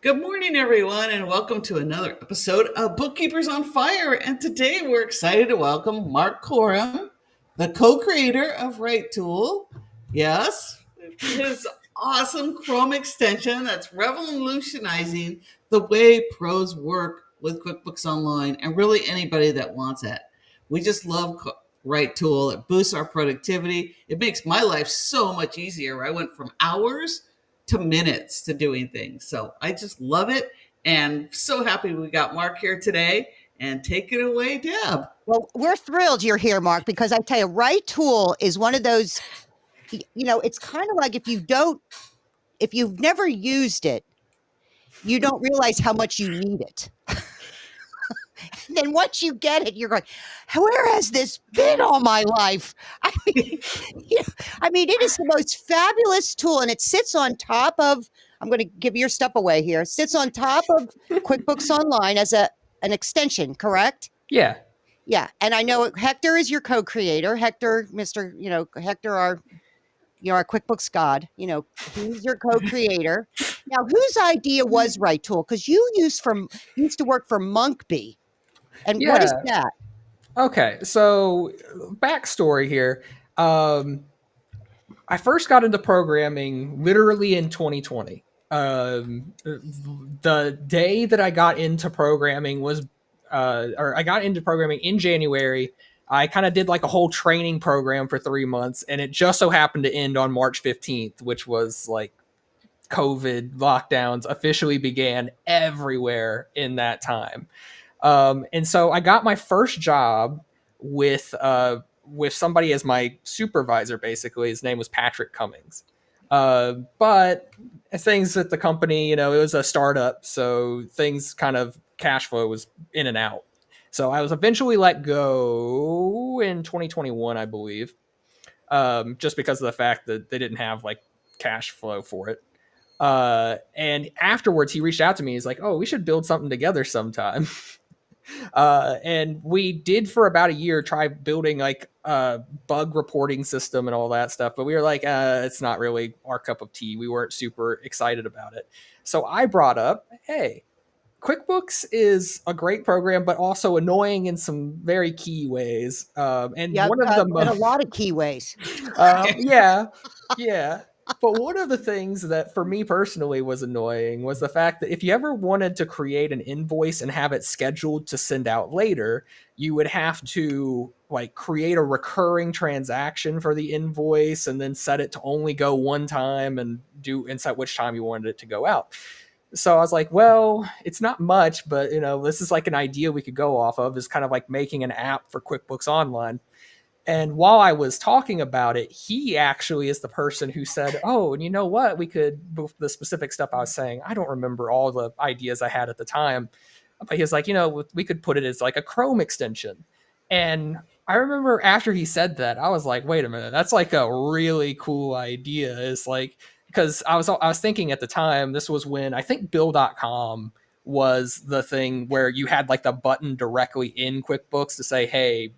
Good morning, everyone, and welcome to another episode of Bookkeepers on Fire. And today we're excited to welcome Mark Corum, the co-creator of RightTool. Yes, his awesome Chrome extension that's revolutionizing the way pros work with QuickBooks Online and really anybody that wants it. We just love RightTool. It boosts our productivity. It makes my life so much easier. I went from hours to minutes to doing things. So I just love it and so happy we got Mark here today. And take it away, Deb. Well, we're thrilled you're here, Mark, because I tell you, RightTool is one of those, it's kind of like if you've never used it, you don't realize how much you need it. Then once you get it, you're going, where has this been all my life? I mean, it is the most fabulous tool, and it sits on top of, I'm going to give your stuff away here, sits on top of QuickBooks Online as an extension, correct? Yeah. Yeah. And I know Hector is your co-creator. Hector, Hector, our QuickBooks God, he's your co-creator. Now, whose idea was RightTool? Because you used to work for Monkbee. And what is that? Okay. So backstory here. I first got into programming literally in 2020. The day that I got into programming was, I got into programming in January. I kind of did like a whole training program for 3 months, and it just so happened to end on March 15th, which was like COVID lockdowns officially began everywhere in that time. And so I got my first job with somebody as my supervisor. Basically, his name was Patrick Cummings. But things at the company, it was a startup, so things kind of cash flow was in and out. So I was eventually let go in 2021, I believe, just because of the fact that they didn't have like cash flow for it. And afterwards, he reached out to me. He's like, "Oh, we should build something together sometime." And we did for about a year try building like a bug reporting system and all that stuff, but we were like, it's not really our cup of tea. We weren't super excited about it. So I brought up, hey, QuickBooks is a great program, but also annoying in some very key ways. And one of the in a lot of key ways. yeah. But one of the things that for me personally was annoying was the fact that if you ever wanted to create an invoice and have it scheduled to send out later, you would have to like create a recurring transaction for the invoice and then set it to only go one time and set which time you wanted it to go out. So I was like, well, it's not much, but this is like an idea we could go off of, is kind of like making an app for QuickBooks Online. And while I was talking about it, he actually is the person who said, "Oh, and you know what? We could," the specific stuff I was saying, I don't remember all the ideas I had at the time, but he was like, "We could put it as like a Chrome extension." And I remember after he said that, I was like, "Wait a minute, that's like a really cool idea." It's like, because I was thinking at the time, this was when I think Bill.com was the thing where you had like the button directly in QuickBooks to say, "Hey,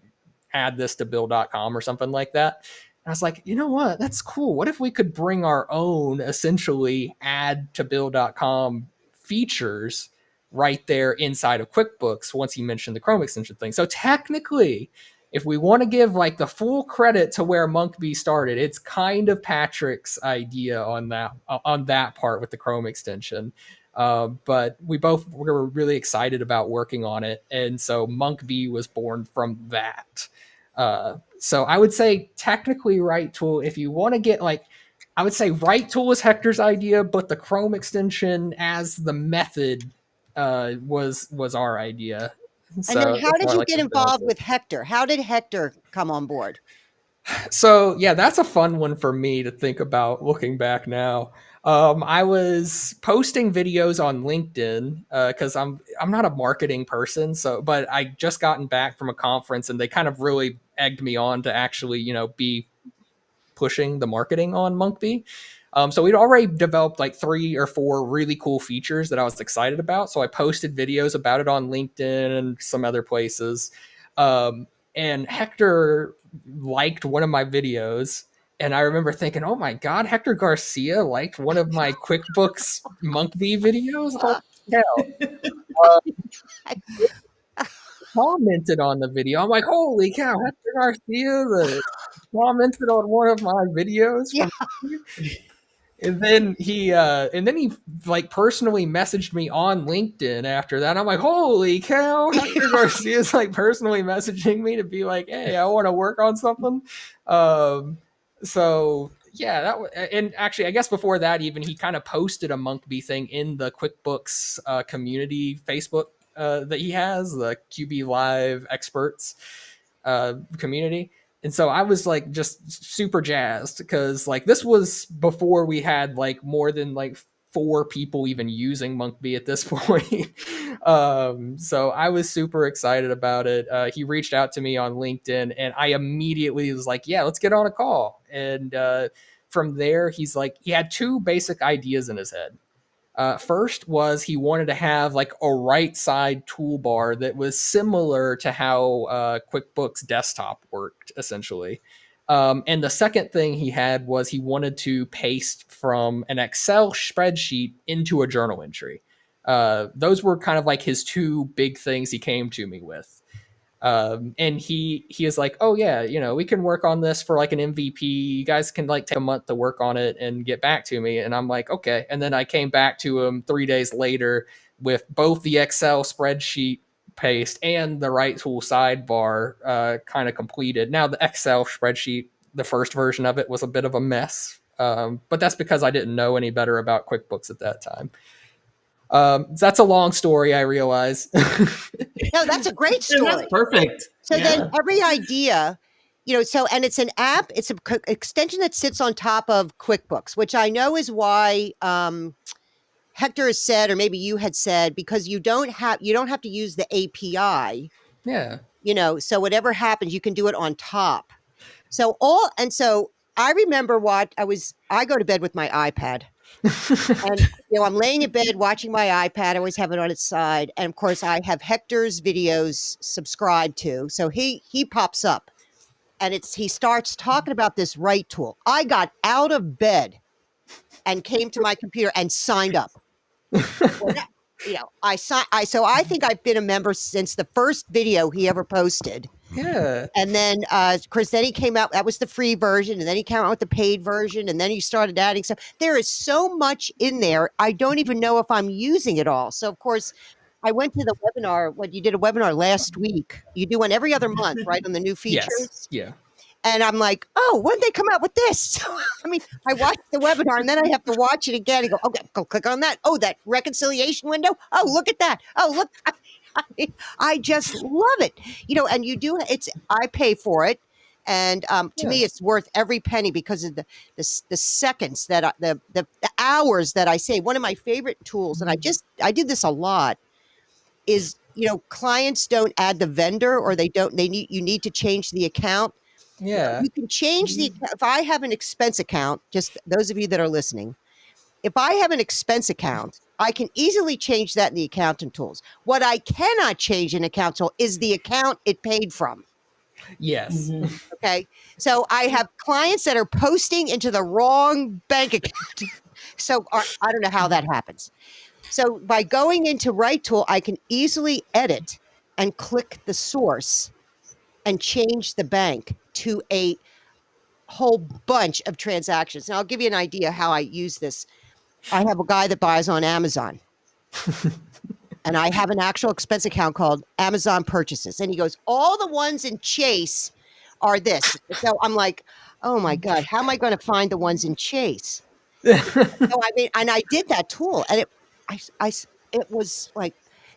add this to Bill.com" or something like that. And I was like, you know what? That's cool. What if we could bring our own essentially add to Bill.com features right there inside of QuickBooks once you mentioned the Chrome extension thing? So technically, if we want to give like the full credit to where Monkbee started, it's kind of Patrick's idea on that part with the Chrome extension. But we were really excited about working on it, and so Monkbee was born from that. So I would say technically RightTool, if you want to get like, I would say RightTool was Hector's idea, but the Chrome extension as the method was our idea. So, and then how did you get involved with Hector? How did Hector come on board? So yeah, that's a fun one for me to think about looking back now. I was posting videos on LinkedIn because I'm not a marketing person, but I just gotten back from a conference and they kind of really egged me on to actually be pushing the marketing on Monkbee. So we'd already developed like 3 or 4 really cool features that I was excited about. So I posted videos about it on LinkedIn and some other places. And Hector liked one of my videos And I remember thinking, oh my God, Hector Garcia liked one of my QuickBooks Monkbee videos. Holy cow. Commented on the video. I'm like, holy cow, Hector Garcia commented on one of my videos Yeah. from and then he like personally messaged me on LinkedIn after that. I'm like, holy cow, Hector Garcia's like personally messaging me to be like, hey, I want to work on something. So yeah, and actually, I guess before that, even he kind of posted a Monkbee thing in the QuickBooks community Facebook that he has, the QB Live experts community. And so I was like just super jazzed because like this was before we had like more than like 4 people even using Monkbee at this point. So I was super excited about it. He reached out to me on LinkedIn and I immediately was like, yeah, let's get on a call. And from there, he had 2 basic ideas in his head. First was he wanted to have like a right side toolbar that was similar to how QuickBooks Desktop worked, essentially. And the second thing he had was he wanted to paste from an Excel spreadsheet into a journal entry. Those were kind of like his 2 big things he came to me with. And he is like, oh yeah, we can work on this for like an MVP. You guys can like take a month to work on it and get back to me. And I'm like, okay. And then I came back to him 3 days later with both the Excel spreadsheet paste and the RightTool sidebar kind of completed. Now the Excel spreadsheet, the first version of it was a bit of a mess. But that's because I didn't know any better about QuickBooks at that time. That's a long story, I realize. No, that's a great story. That's perfect. So then every idea, and it's an app, it's an extension that sits on top of QuickBooks, which I know is why Hector has said, or maybe you had said, because you don't have to use the API. Yeah. So whatever happens, you can do it on top. So I remember I go to bed with my iPad. And I'm laying in bed watching my iPad. I always have it on its side, and of course, I have Hector's videos subscribed to. So he pops up, and he starts talking about this RightTool. I got out of bed and came to my computer and signed up. So I think I've been a member since the first video he ever posted. Yeah. And then, Chris, then he came out, that was the free version. And then he came out with the paid version. And then he started adding stuff. There is so much in there. I don't even know if I'm using it all. So, of course, I went to the webinar. You did a webinar last week. You do one every other month, right? On the new features. Yes. Yeah. And I'm like, oh, when did they come out with this? I watched the webinar and then I have to watch it again and go, okay, go click on that. Oh, that reconciliation window. Oh, look at that. Oh, look. I just love it. And I pay for it. And to me, it's worth every penny because of the seconds that the hours that I save. One of my favorite tools, and I do this a lot, is, clients don't add the vendor or you need to change the account. Yeah. You can change the account. If I have an expense account, just those of you that are listening, if I have an expense account, I can easily change that in the accountant tools. What I cannot change in account tool is the account it paid from. Yes. Mhm. Okay. So I have clients that are posting into the wrong bank account. So I don't know how that happens. So by going into RightTool, I can easily edit and click the source and change the bank to a whole bunch of transactions. Now I'll give you an idea how I use this. I have a guy that buys on Amazon. And I have an actual expense account called Amazon Purchases. And he goes, all the ones in Chase are this. So I'm like, oh my God, how am I going to find the ones in Chase? And I did that tool. And it was like,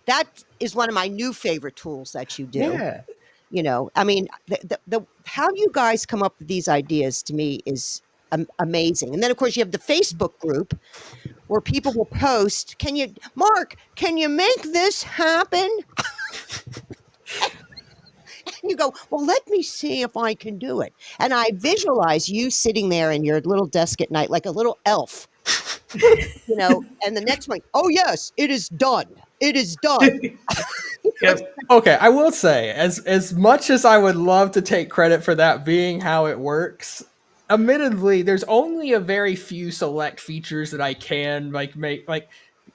that is one of my new favorite tools that you do. Yeah. The how you guys come up with these ideas to me is amazing. And then, of course, you have the Facebook group where people will post, Mark, can you make this happen? And you go, well, let me see if I can do it. And I visualize you sitting there in your little desk at night like a little elf, and the next one, oh, yes, it is done. It is done. Yep. Okay, I will say, as much as I would love to take credit for that being how it works, admittedly, there's only a very few select features that I can make.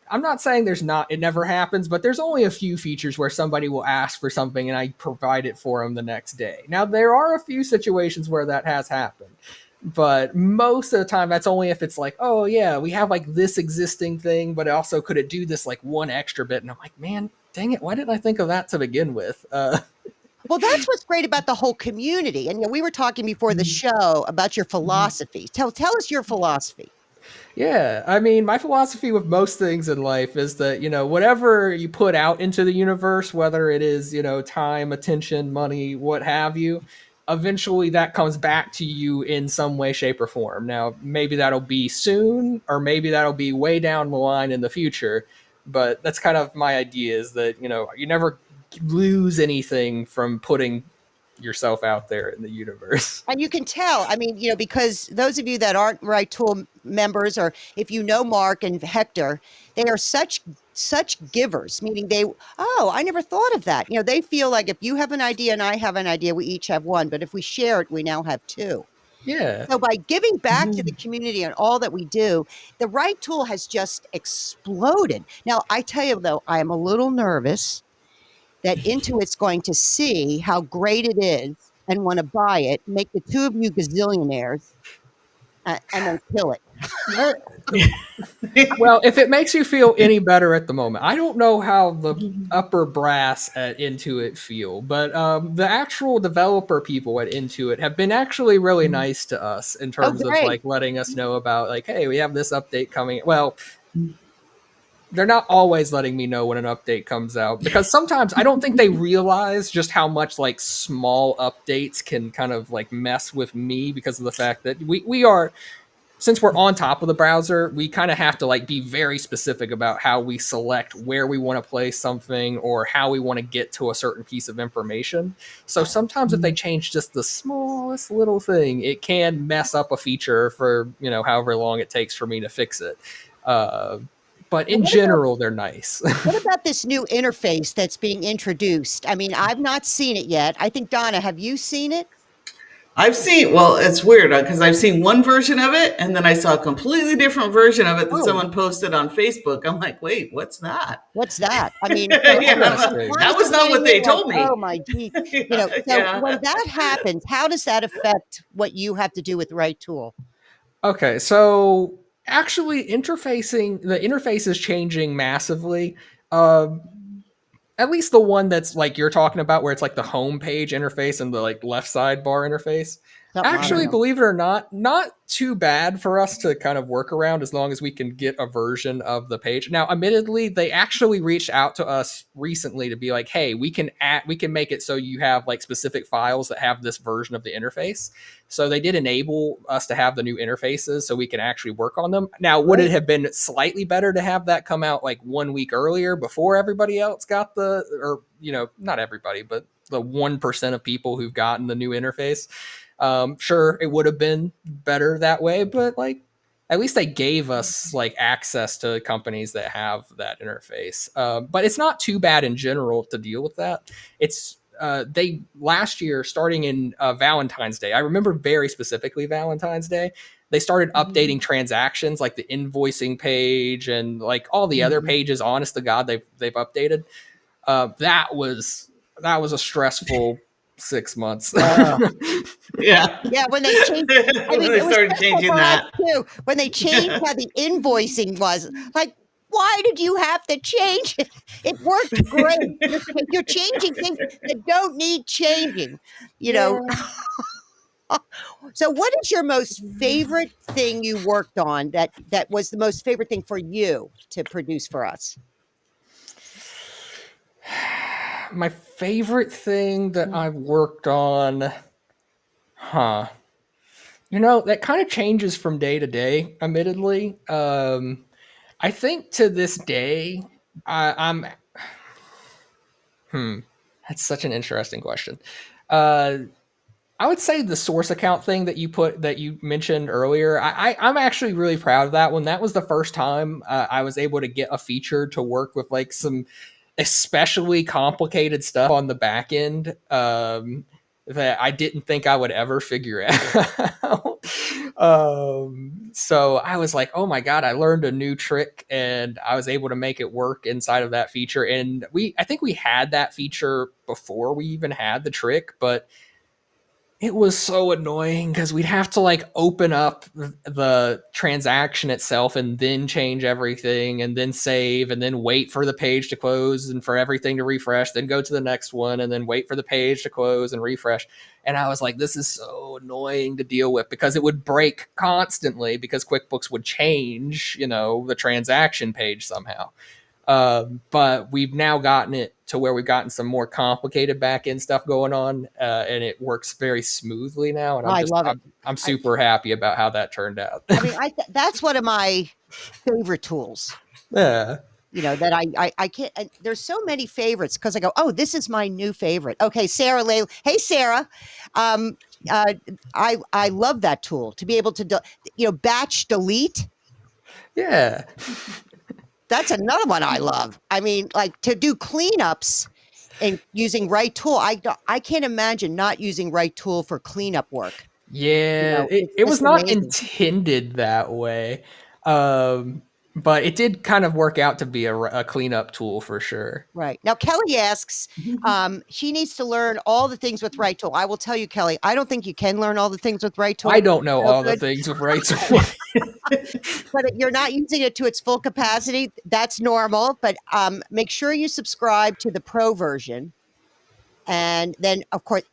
I'm not saying it never happens, but there's only a few features where somebody will ask for something and I provide it for them the next day. Now, there are a few situations where that has happened, but most of the time that's only if it's like, oh yeah, we have like this existing thing, but also could it do this like one extra bit? And I'm like, man, dang it, why didn't I think of that to begin with? Well, that's what's great about the whole community. And we were talking before the show about your philosophy. Tell us your philosophy. Yeah, I mean, my philosophy with most things in life is that, whatever you put out into the universe, whether it is, time, attention, money, what have you, eventually that comes back to you in some way, shape, or form. Now, maybe that'll be soon, or maybe that'll be way down the line in the future. But that's kind of my idea, is that, you never lose anything from putting yourself out there in the universe. And you can tell, I mean, because those of you that aren't RightTool members, or if you know Mark and Hector, they are such givers, meaning I never thought of that. They feel like if you have an idea and I have an idea, we each have one, but if we share it, we now have two. Yeah. So by giving back to the community and all that we do, the RightTool has just exploded. Now, I tell you though, I am a little nervous that Intuit's going to see how great it is and want to buy it, make the two of you gazillionaires, and then kill it. Well, if it makes you feel any better at the moment, I don't know how the upper brass at Intuit feel, but the actual developer people at Intuit have been actually really nice to us in terms of like letting us know about like, hey, we have this update coming. Well, they're not always letting me know when an update comes out, because sometimes I don't think they realize just how much like small updates can kind of like mess with me, because of the fact that we are, since we're on top of the browser, we kind of have to like be very specific about how we select where we want to place something or how we want to get to a certain piece of information. So sometimes if they change just the smallest little thing, it can mess up a feature for, however long it takes for me to fix it. But in general, they're nice. What about this new interface that's being introduced? I mean, I've not seen it yet. I think, Donna, have you seen it? Well, it's weird because I've seen one version of it and then I saw a completely different version of it that someone posted on Facebook. I'm like, wait, what's that? What's that? I mean, that was not what they told me. Oh my geez. When that happens, how does that affect what you have to do with RightTool? Okay, so actually the interface is changing massively. At least the one that's like you're talking about, where it's like the home page interface and the like left sidebar interface. Actually, believe it or not too bad for us to kind of work around, as long as we can get a version of the page. Now, admittedly, they actually reached out to us recently to be like, hey, we can make it so you have like specific files that have this version of the interface. So they did enable us to have the new interfaces so we can actually work on them. Now, would it have been slightly better to have that come out like 1 week earlier before everybody else got not everybody, but the 1% of people who've gotten the new interface? Sure, it would have been better that way, but like at least they gave us like access to companies that have that interface. But it's not too bad in general to deal with that. It's they last year, starting in Valentine's Day, I remember very specifically Valentine's Day, they started updating transactions, like the invoicing page and like all the other pages. Honest to God, they've updated. That was a stressful 6 months. Yeah. When they changed, when they started changing that too. When they changed how the invoicing was, like, why did you have to change it? It worked great. You're changing things that don't need changing, So what is your most favorite thing you worked on that was the most favorite thing for you to produce for us? My favorite thing that I've worked on, that kind of changes from day to day, admittedly. I think to this day, I'm that's such an interesting question. I would say the source account thing that you mentioned earlier, I'm actually really proud of that one. That was the first time I was able to get a feature to work with like some especially complicated stuff on the back end that I didn't think I would ever figure out. So I was like, oh my God, I learned a new trick and I was able to make it work inside of that feature. And I think we had that feature before we even had the trick, but it was so annoying because we'd have to like open up the transaction itself and then change everything and then save and then wait for the page to close and for everything to refresh, then go to the next one and then wait for the page to close and refresh. And I was like, this is so annoying to deal with because it would break constantly because QuickBooks would change, the transaction page somehow. But we've now gotten it to where we've gotten some more complicated back end stuff going on, and it works very smoothly now. And I love it. I'm super happy about how that turned out. I mean, that's one of my favorite tools. Yeah. That I can't. There's so many favorites because I go, oh, this is my new favorite. Okay, Sarah Layla. Hey, Sarah. I love that tool to be able to batch delete. Yeah. That's another one I love. I mean, like to do cleanups and using RightTool. I can't imagine not using RightTool for cleanup work. Yeah, it was not intended that way. But it did kind of work out to be a cleanup tool for sure. Right. Now, Kelly asks, she needs to learn all the things with RightTool. I will tell you, Kelly, I don't think you can learn all the things with RightTool. I don't know all the things with RightTool. But you're not using it to its full capacity. That's normal. But make sure you subscribe to the Pro version. And then, of course,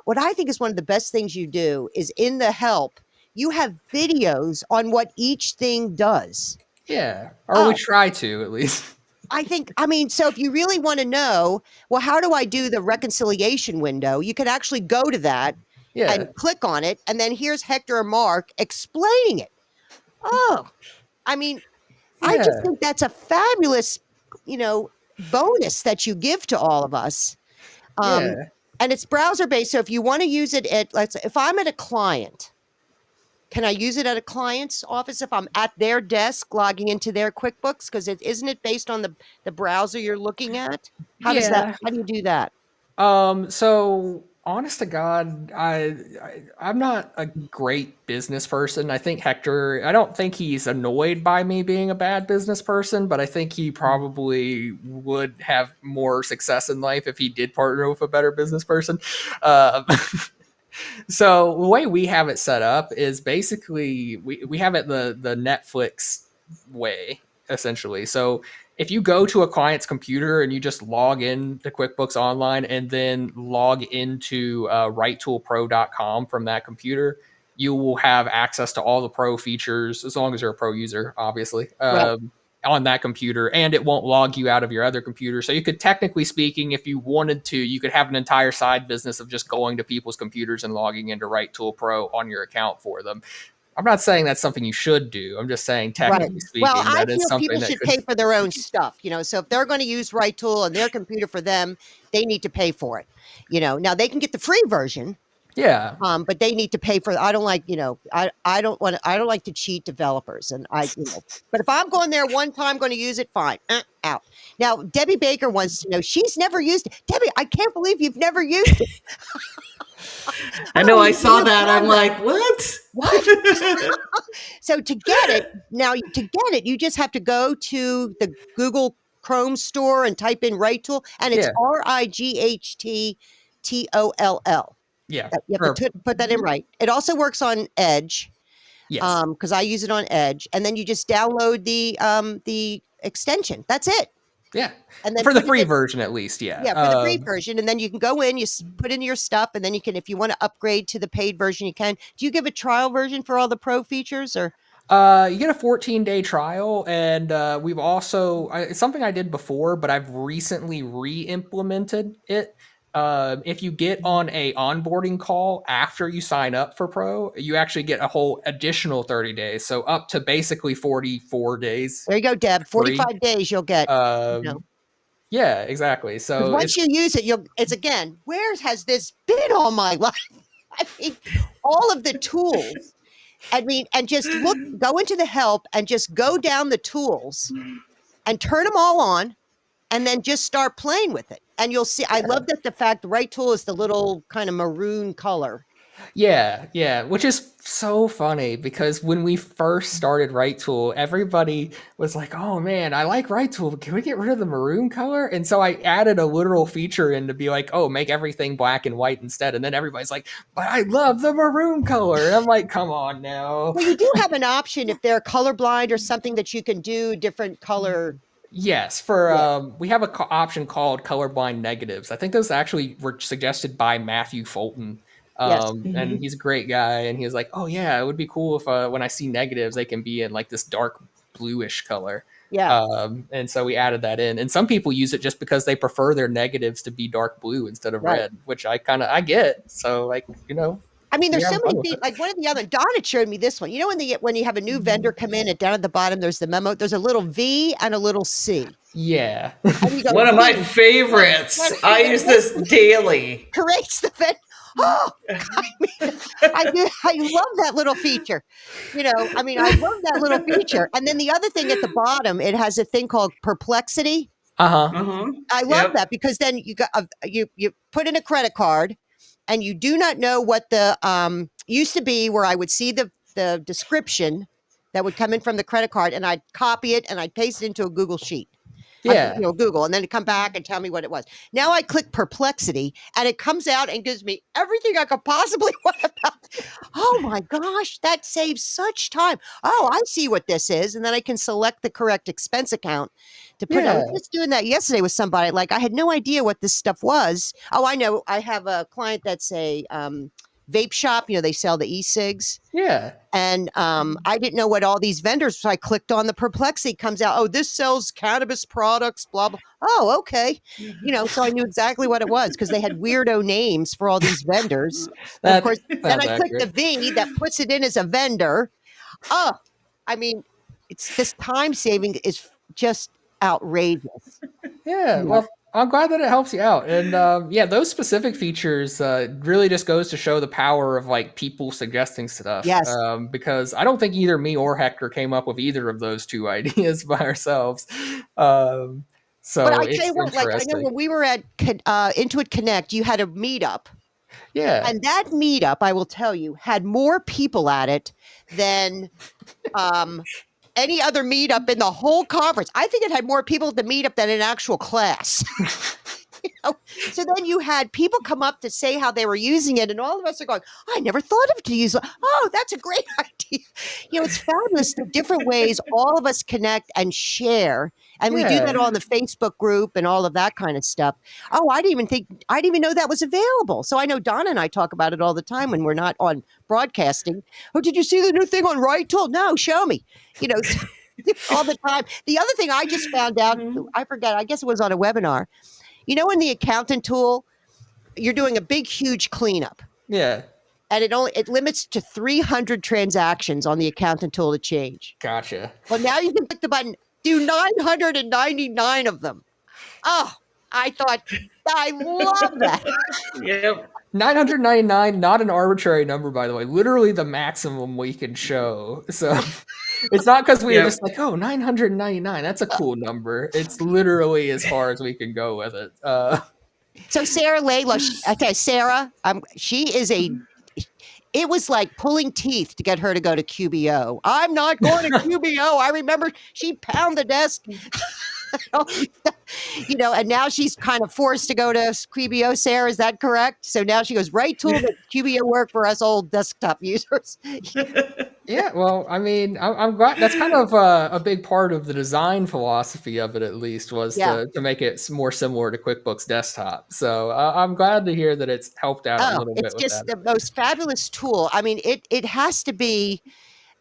what I think is one of the best things you do is in the help, you have videos on what each thing does. Yeah. Or we try to, at least. So if you really want to know, well, how do I do the reconciliation window? You can actually go to that and click on it. And then here's Hector or Mark explaining it. Oh, I mean, I just think that's a fabulous, bonus that you give to all of us. And it's browser based. So if you want to use it if I'm at a client, can I use it at a client's office if I'm at their desk logging into their QuickBooks? Because isn't it based on the browser you're looking at? How do you do that? So honest to God, I'm not a great business person. I think Hector, I don't think he's annoyed by me being a bad business person, but I think he probably would have more success in life if he did partner with a better business person. So the way we have it set up is basically we have it the Netflix way, essentially. So if you go to a client's computer and you just log in to QuickBooks Online and then log into RightToolPro.com from that computer, you will have access to all the Pro features, as long as you're a Pro user, obviously. Right. On that computer, and it won't log you out of your other computer. So you could, technically speaking, if you wanted to, you could have an entire side business of just going to people's computers and logging into RightTool Pro on your account for them. I'm not saying that's something you should do. I'm just saying, technically speaking, well, I that feel is something people should pay for their own stuff. So if they're going to use RightTool on their computer for them, they need to pay for it. Now they can get the free version. Yeah. But they need to pay for. I don't like. I don't like to cheat developers, and But if I'm going there one time, going to use it, fine. Out. Now, Debbie Baker wants to know. She's never used it. Debbie, I can't believe you've never used it. I know. I saw that. I'm like, what? What? So to get it, you just have to go to the Google Chrome store and type in RightTool, and it's RightToll. Yeah. You have to put that in right. It also works on Edge. Yes. Because I use it on Edge, and then you just download the extension. That's it. Yeah. And then for the free version, at least. Yeah. Yeah, for the free version, and then you can go in, you put in your stuff, and then you can, if you want to upgrade to the paid version, you can. Do you give a trial version for all the Pro features, or? You get a 14-day trial, and we've also it's something I did before, but I've recently re-implemented it. If you get on a onboarding call after you sign up for Pro, you actually get a whole additional 30 days. So up to basically 44 days. There you go, Deb. 45 days you'll get. Yeah, exactly. So once you use it, it's again, where has this been all my life? I mean, all of the tools. And just go into the help and just go down the tools and turn them all on, and then just start playing with it. And you'll see, I love that the fact the RightTool is the little kind of maroon color. Yeah, which is so funny because when we first started RightTool, everybody was like, "Oh man, I like RightTool, but can we get rid of the maroon color?" And so I added a literal feature in to be like, "Oh, make everything black and white instead." And then everybody's like, "But I love the maroon color." And I'm like, "Come on now." Well, you do have an option if they're colorblind or something that you can do different color. Yes, for Yeah. we have a option called colorblind negatives. I think those actually were suggested by Matthew Fulton, Yes. and he's a great guy. And he was like, "Oh yeah, it would be cool if when I see negatives, they can be in like this dark bluish color." Yeah. And so we added that in. And some people use it just because they prefer their negatives to be dark blue instead of Right. red, which I get. So like I mean, we there's have so fun many with things. it. Like one of the other, Donna showed me this one. You know, when you have a new vendor come in, and down at the bottom there's the memo. There's a little V and a little C. Yeah, And you go, One of my V, favorites. I use this daily. creates the vendor. Oh, I mean, I love that little feature. You know, I mean, I love that little feature. And then the other thing at the bottom, it has a thing called perplexity. uh-huh. I love Yep. that because then you got you put in a credit card, and you do not know what the used to be, where I would see the description that would come in from the credit card, and I'd copy it and I'd paste it into a Google sheet. Yeah. Google, and then it come back and tell me what it was. Now I click perplexity, and it comes out and gives me everything I could possibly want about. Oh my gosh, that saves such time. Oh, I see what this is, and then I can select the correct expense account to put. I was Yeah. just doing that yesterday with somebody. Like I had no idea what this stuff was. Oh, I know. I have a client that's a vape shop. You know, they sell the e-cigs. Yeah. And I didn't know what all these vendors. So I clicked on the perplexity. Comes out, oh, this sells cannabis products. Blah blah. Oh, okay. You know, so I knew exactly what it was because they had weirdo names for all these vendors. And of That course, then sounds I clicked the accurate. V that puts it in as a vendor. Oh, I mean, it's this time saving is just outrageous. Yeah, You know? well, I'm glad that it helps you out. And yeah, those specific features really just goes to show the power of like people suggesting stuff. Yes. Because I don't think either me or Hector came up with either of those two ideas by ourselves. Um, But so I tell it's you what, like I know interesting. when we were at Intuit Connect, you had a meetup. Yeah. And that meetup, I will tell you, had more people at it than any other meetup in the whole conference. I think it had more people at the meetup than an actual class. So then you had people come up to say how they were using it, and all of us are going, I never thought of it to use. Oh, that's a great idea. It's fabulous the different ways all of us connect and share. And we do that Yeah. on the Facebook group and all of that kind of stuff. Oh, I didn't even know that was available. So I know Donna and I talk about it all the time when we're not on broadcasting. Oh, did you see the new thing on RightTool? No, show me. All the time. The other thing I just found out, I forget, I guess it was on a webinar. In the accountant tool, you're doing a big, huge cleanup. Yeah. And it limits to 300 transactions on the accountant tool to change. Gotcha. Well, now you can click the button, do 999 of them. Oh, I thought, I love that. Yep. 999, not an arbitrary number, by the way. Literally the maximum we can show. So it's not because we were just like, oh, 999. That's a cool number. It's literally as far as we can go with it. So Sarah Layla, Sarah, she is it was like pulling teeth to get her to go to QBO. I'm not going to QBO. I remember she'd pound the desk. And now she's kind of forced to go to QBO. Sarah, is that correct? So now she goes, RightTool, but QBO work for us old desktop users. Yeah, well, I mean, I'm glad that's kind of a big part of the design philosophy of it, at least, was to make it more similar to QuickBooks Desktop. So I'm glad to hear that it's helped out a little bit It's with just that. the most fabulous tool. I mean, it has to be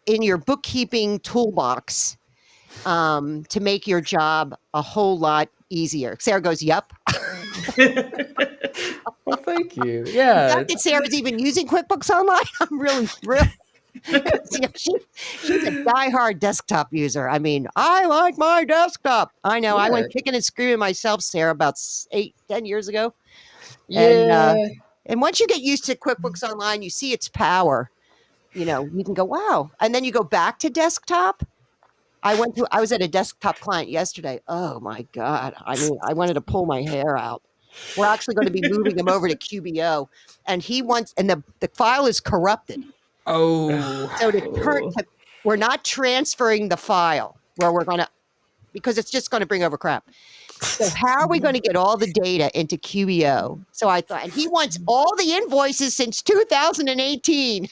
in your bookkeeping toolbox to make your job a whole lot easier. Sarah goes, yep. Well, thank you. Yeah. The fact that Sarah's even using QuickBooks Online, I'm really thrilled. She's a diehard desktop user. I mean, I like my desktop. I know. I went kicking and screaming myself, Sarah, about 8-10 years ago. Yeah. And once you get used to QuickBooks Online, you see its power. You can go, wow. And then you go back to desktop. I was at a desktop client yesterday. Oh my God. I mean, I wanted to pull my hair out. We're actually going to be moving him over to QBO, and he wants, and the file is corrupted. Oh. So we're not transferring the file where we're going to, because it's just going to bring over crap. So how are we going to get all the data into QBO? So I thought, and he wants all the invoices since 2018.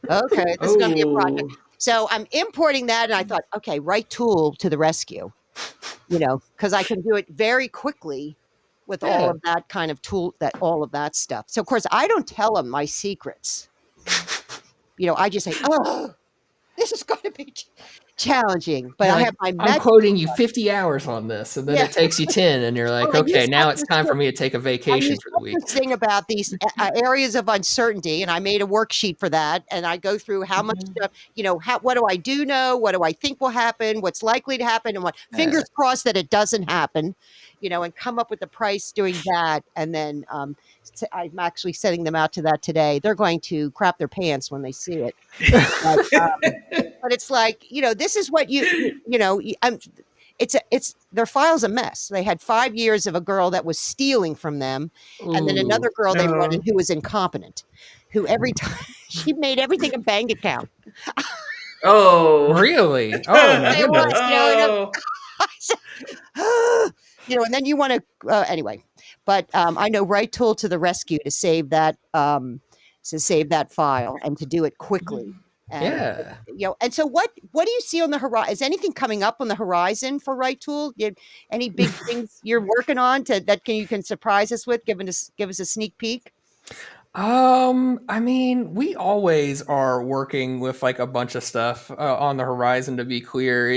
Okay, this is going to be a project. So I'm importing that, and I thought, okay, RightTool to the rescue, because I can do it very quickly with all of that kind of tool, all of that stuff. So of course I don't tell them my secrets. I just say, oh, this is going to be challenging, but I have my I'm quoting you 50 hours on this, and then it takes you 10, and you're like, okay, now it's time for me to take a vacation for the week. Thing about these areas of uncertainty, and I made a worksheet for that, and I go through how much stuff, what do I do know, what do I think will happen, what's likely to happen, and what fingers crossed that it doesn't happen, and come up with the price doing that, and then I'm actually sending them out to that today. They're going to crap their pants when they see it. But it's like, this is what it's their file's a mess. They had 5 years of a girl that was stealing from them, and then another girl they wanted who was incompetent, who every time she made everything a bank account. Oh, really? Oh, my goodness. And then you want to anyway. But I know RightTool to the rescue to save that file and to do it quickly. And, and so what do you see on the horizon? Is anything coming up on the horizon for RightTool? Any big things you're working on you can surprise us with? Give us a sneak peek. I mean, we always are working with like a bunch of stuff on the horizon. To be clear,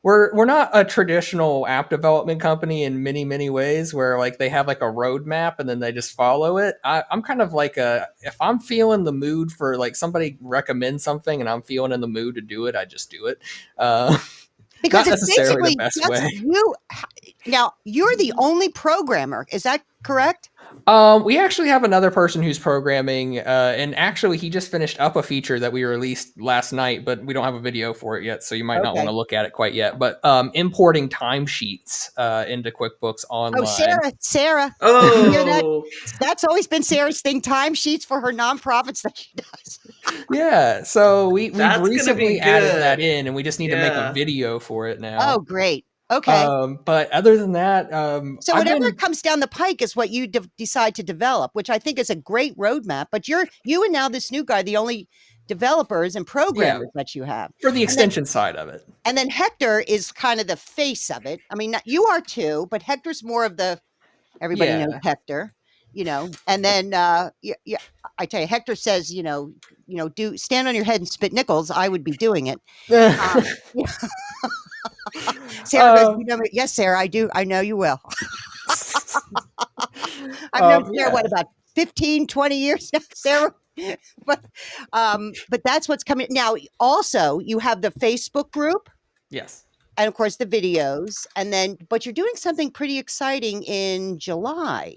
we're not a traditional app development company in many, many ways where like they have like a roadmap and then they just follow it. I'm kind of like if I'm feeling the mood for like somebody recommends something and I'm feeling in the mood to do it, I just do it. Because not necessarily the best way. Now you're the only programmer. Is that correct? We actually have another person who's programming, and actually he just finished up a feature that we released last night, but we don't have a video for it yet, so you might not want to look at it quite yet. But importing timesheets into QuickBooks Online. Oh, Sarah. Oh, hear that? That's always been Sarah's thing, timesheets for her nonprofits that she does. Yeah, so we've recently added that in, and we just need to make a video for it now. Oh, great. Okay. But other than that, so whatever comes down the pike is what you decide to develop, which I think is a great roadmap. But you and now this new guy, the only developers and programmers that you have for the extension side of it. And then Hector is kind of the face of it. I mean, you are too, but Hector's more of the everybody knows Hector, And then I tell you, Hector says, do stand on your head and spit nickels. I would be doing it. Sarah goes, yes, Sarah, I do. I know you will. I've known Sarah, what, about 15, 20 years now, Sarah? But that's what's coming. Now, also, you have the Facebook group. Yes. And, of course, the videos. But you're doing something pretty exciting in July.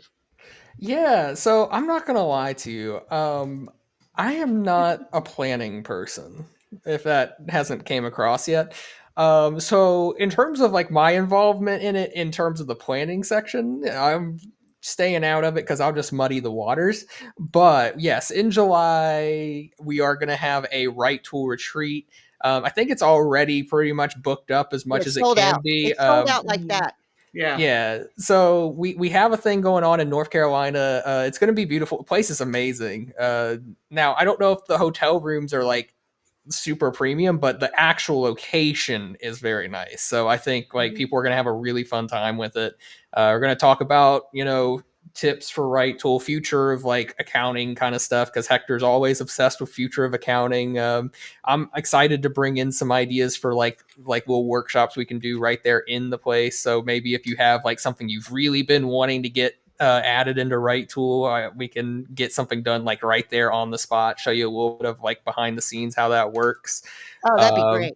Yeah. So I'm not going to lie to you. I am not a planning person, if that hasn't came across yet. So in terms of like my involvement in it, in terms of the planning section, I'm staying out of it because I'll just muddy the waters. But yes, in July, we are going to have a RightTool retreat. I think it's already pretty much booked up as much as it can be. It's sold out like that. Yeah. So we have a thing going on in North Carolina. It's going to be beautiful. The place is amazing. Now, I don't know if the hotel rooms are like super premium, but the actual location is very nice. So I think like people are going to have a really fun time with it. We're going to talk about, tips for RightTool, future of like accounting kind of stuff, because Hector's always obsessed with future of accounting. I'm excited to bring in some ideas for like little workshops we can do right there in the place. So maybe if you have like something you've really been wanting to get added into RightTool, we can get something done like right there on the spot, show you a little bit of like behind the scenes how that works. Oh, that'd be great.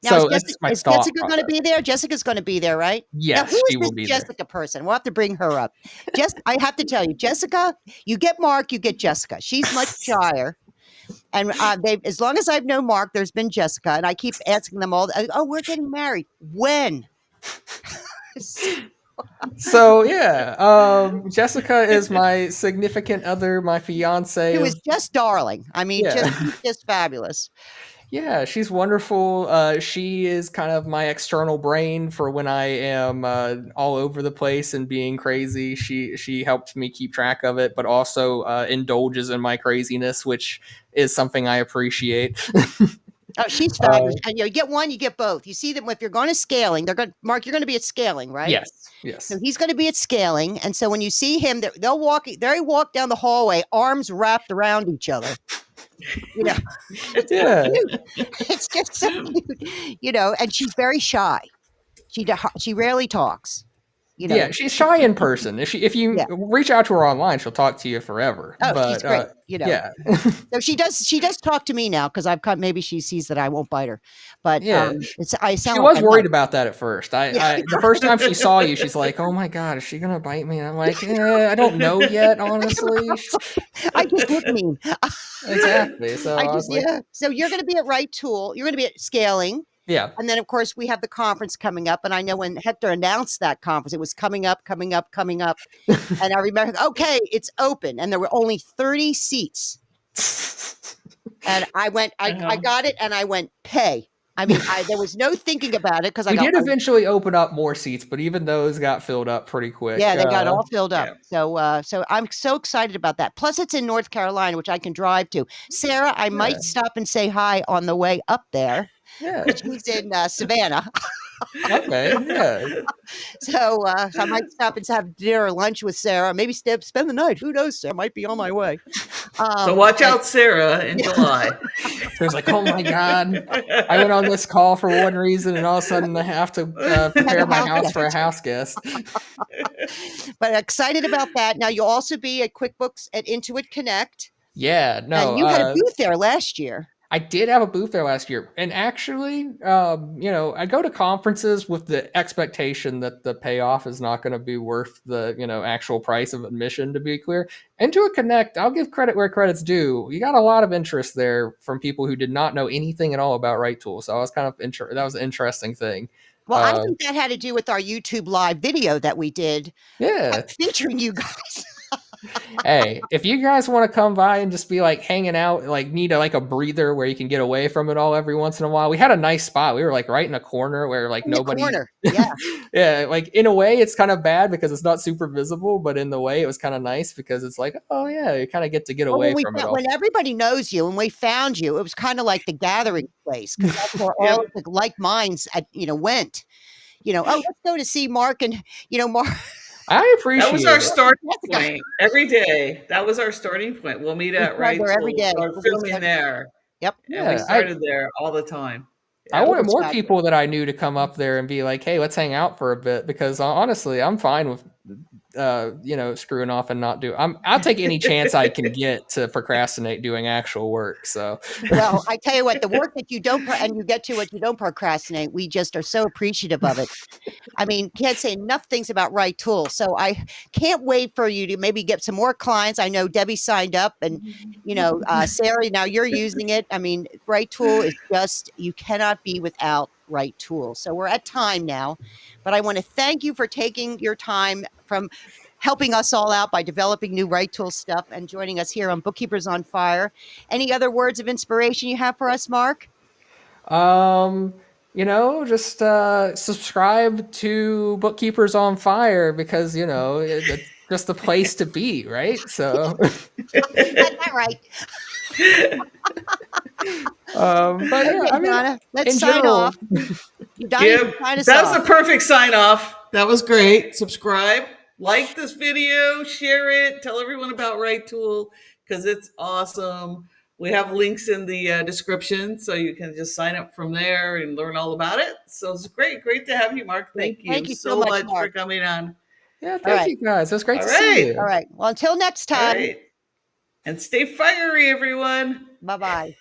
Now, so is Jessica going to be there? Jessica's going to be there, right? Yes, now, she will be Jessica there. person? We'll have to bring her up. I have to tell you, Jessica, you get Mark, you get Jessica. She's much shyer. And as long as I've known Mark, there's been Jessica. And I keep asking them all, we're getting married. When? So yeah, Jessica is my significant other, my fiance. Who is just darling. I mean, Yeah. just fabulous. Yeah, she's wonderful. She is kind of my external brain for when I am all over the place and being crazy. She helps me keep track of it, but also indulges in my craziness, which is something I appreciate. Oh, she's fabulous. And you get one, you get both. You see them if you're going to scaling. Mark, you're going to be at scaling, right? Yes, So yes. he's going to be at scaling, and so when you see him, they walk down the hallway, arms wrapped around each other. You know, it's Yeah. cute. It's just so cute. And she's very shy. She rarely talks. Yeah, she's shy in person. If you Yeah. reach out to her online, she'll talk to you forever. Oh, But she's great. yeah, So she does talk to me now because I've cut. Maybe she sees that I won't bite her, but yeah. I She sound was like worried about that at first. Yeah. The first time she saw you, she's like, "Oh my god, is she gonna bite me?" And I'm like, I don't know yet, honestly. I just look mean. Exactly. So I was like, So you're going to be at RightTool. You're going to be at scaling. yeah. And then, of course, we have the conference coming up. And I know when Hector announced that conference, it was coming up. And I remember, okay, it's open. And there were only 30 seats. And I went, I got it, and I went, pay. I mean, there was no thinking about it because We did eventually open up more seats, but even those got filled up pretty quick. Yeah, they got all filled up. Yeah. So I'm so excited about that. Plus, it's in North Carolina, which I can drive to. Sarah, I might stop and say hi on the way up there. Yeah. She's in Savannah. Okay. Yeah. So I might stop and have dinner or lunch with Sarah. Maybe spend the night. Who knows? Sarah might be on my way. So watch out, Sarah, in July. It was like, oh my god, I went on this call for one reason, and all of a sudden I have to prepare my house for a house guest. But excited about that. Now you'll also be at QuickBooks at Intuit Connect. Yeah, no. And you had a booth there last year. I did have a booth there last year. And actually, I go to conferences with the expectation that the payoff is not going to be worth the, actual price of admission, to be clear. Intuit Connect, I'll give credit where credit's due. You got a lot of interest there from people who did not know anything at all about RightTool. So I was kind of that was an interesting thing. Well, I think that had to do with our YouTube live video that we did. Yeah. Featuring you guys. Hey, if you guys want to come by and just be like hanging out, like need a breather where you can get away from it all every once in a while. We had a nice spot. We were like right in a corner where like nobody. Yeah. Yeah. Like in a way it's kind of bad because it's not super visible, but in the way it was kind of nice because it's like, oh yeah, you kind of get to get away from it all. When everybody knows you and we found you, it was kind of like the gathering place because that's where all of the like minds went. Let's go to see Mark and Mark. I appreciate that was our starting point every day. That was our starting point. We'll meet at RightTool. Every day. Start filming there. Yep. And we started there all the time. Yeah, I wanted more people that I knew to come up there and be like, hey, let's hang out for a bit because honestly, I'm fine with screwing off and not do. I'll take any chance I can get to procrastinate doing actual work. So, well, I tell you what, the work that you don't and you get to what you don't procrastinate, we just are so appreciative of it. I mean, can't say enough things about RightTool. So I can't wait for you to maybe get some more clients. I know Debbie signed up, and Sarah, now you're using it. I mean, RightTool is just you cannot be without RightTool. So we're at time now, but I want to thank you for taking your time from helping us all out by developing new RightTool stuff and joining us here on Bookkeepers on Fire. Any other words of inspiration you have for us, Mark? Just subscribe to Bookkeepers on Fire because it's just the place to be, right? So that's not right. But yeah, I mean, Donna, let's sign off. That was a perfect sign off. That was great. Subscribe, like this video, share it, tell everyone about RightTool because it's awesome. We have links in the description, so you can just sign up from there and learn all about it. So it's great to have you, Mark. Thank you so much for coming on. Yeah, thank you guys. It was great to see you. All right. Well, until next time. And stay fiery, everyone. Bye-bye.